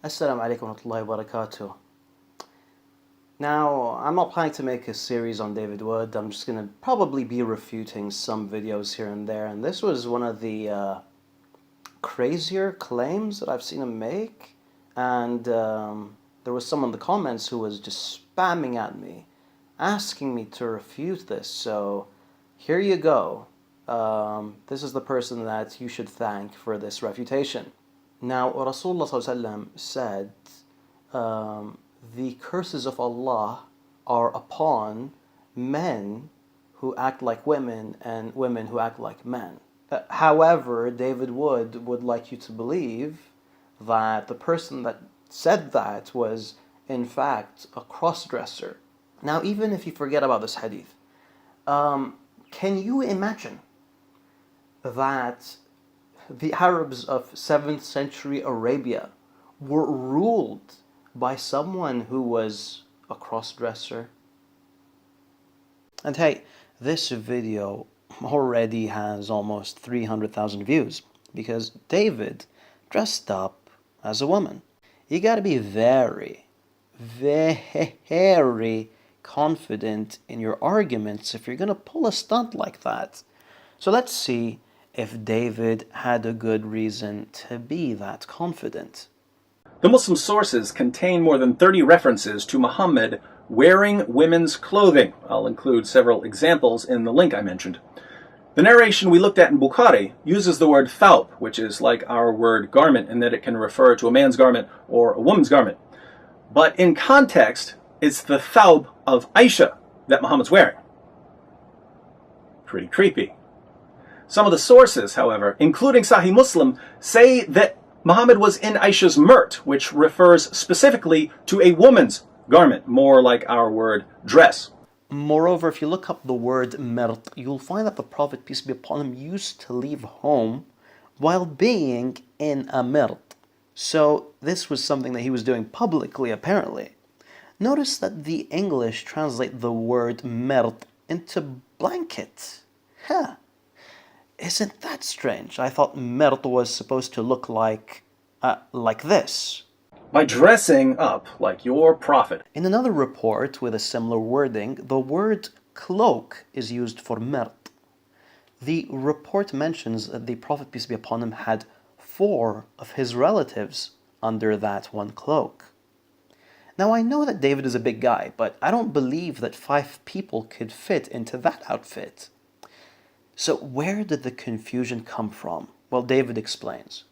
Assalamu alaikum wa rahmatullahi wa barakatuh. Now, I'm not planning to make a series on David Wood. I'm just going to probably be refuting some videos here and there. And this was one of the crazier claims that I've seen him make. And there was someone in the comments who was just spamming at me, asking me to refute this. So here you go. This is the person that you should thank for this refutation. Now, Rasulullah said, the curses of Allah are upon men who act like women and women who act like men. However, David Wood would like you to believe that the person that said that was, in fact, a cross-dresser. Now, even if you forget about this hadith, can you imagine that the Arabs of 7th century Arabia were ruled by someone who was a cross-dresser? And hey, this video already has almost 300,000 views because David dressed up as a woman. You gotta be very, very confident in your arguments if you're gonna pull a stunt like that. So let's see if David had a good reason to be that confident. The Muslim sources contain more than 30 references to Muhammad wearing women's clothing. I'll include several examples in the link I mentioned. The narration we looked at in Bukhari uses the word thawb, which is like our word garment in that it can refer to a man's garment or a woman's garment. But in context, it's the thawb of Aisha that Muhammad's wearing. Pretty creepy. Some of the sources, however, including Sahih Muslim, say that Muhammad was in Aisha's mirt, which refers specifically to a woman's garment, more like our word dress. Moreover, if you look up the word mirt, you'll find that the Prophet, peace be upon him, used to leave home while being in a mirt. So this was something that he was doing publicly, apparently. Notice that the English translate the word mirt into blanket. Huh. Isn't that strange? I thought mirt was supposed to look like this. By dressing up like your prophet. In another report with a similar wording, the word cloak is used for mirt. The report mentions that the Prophet, peace be upon him, had 4 of his relatives under that one cloak. Now, I know that David is a big guy, but I don't believe that 5 people could fit into that outfit. So where did the confusion come from? Well, David explains.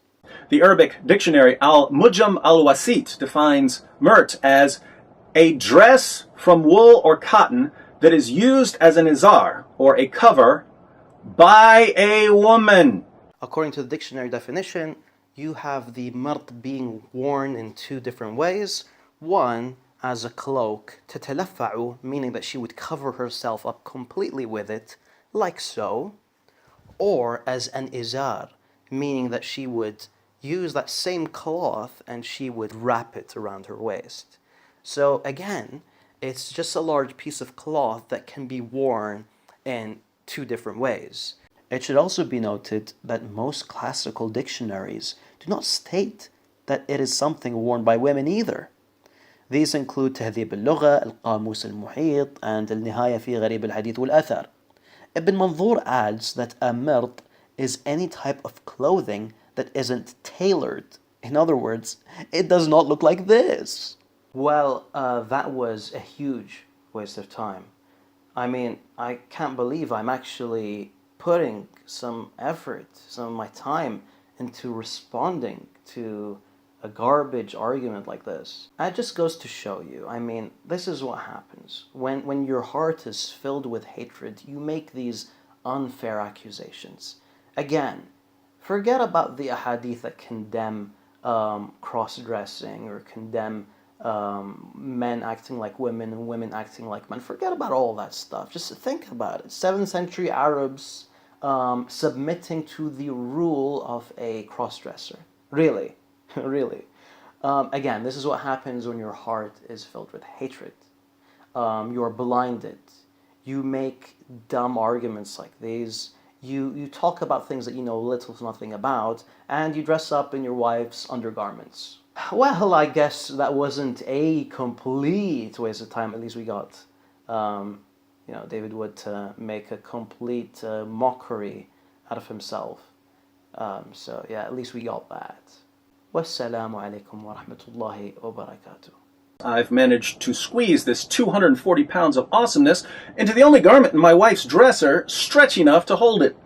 The Arabic dictionary Al-Mujam al-Wasit defines mirt as a dress from wool or cotton that is used as an izar, or a cover, by a woman. According to the dictionary definition, you have the mirt being worn in 2 different ways. One, as a cloak, تتلفع, meaning that she would cover herself up completely with it, like so, or as an izar, meaning that she would use that same cloth and she would wrap it around her waist. So again, it's just a large piece of cloth that can be worn in 2 different ways. It should also be noted that most classical dictionaries do not state that it is something worn by women either. These include تهذيب اللغة, القاموس المحيط, and النهاية في غريب الحديث والأثر. Ibn Manzur adds that a mirt is any type of clothing that isn't tailored. In other words, it does not look like this. Well, that was a huge waste of time. I mean, I can't believe I'm actually putting some effort, some of my time into responding to a garbage argument like this. It just goes to show you, I mean, this is what happens. When your heart is filled with hatred, you make these unfair accusations. Again, forget about the ahadith that condemn cross-dressing or condemn men acting like women and women acting like men. Forget about all that stuff. Just think about it. 7th century Arabs submitting to the rule of a cross-dresser. Really. Really. Again, this is what happens when your heart is filled with hatred. You are blinded. You make dumb arguments like these. You talk about things that you know little to nothing about, and you dress up in your wife's undergarments. Well, I guess that wasn't a complete waste of time. At least we got, David Wood to make a complete mockery out of himself. So yeah, at least we got that. Wassalamu alaikum wa rahmatullahi wa barakatuh. I've managed to squeeze this 240 pounds of awesomeness into the only garment in my wife's dresser stretchy enough to hold it.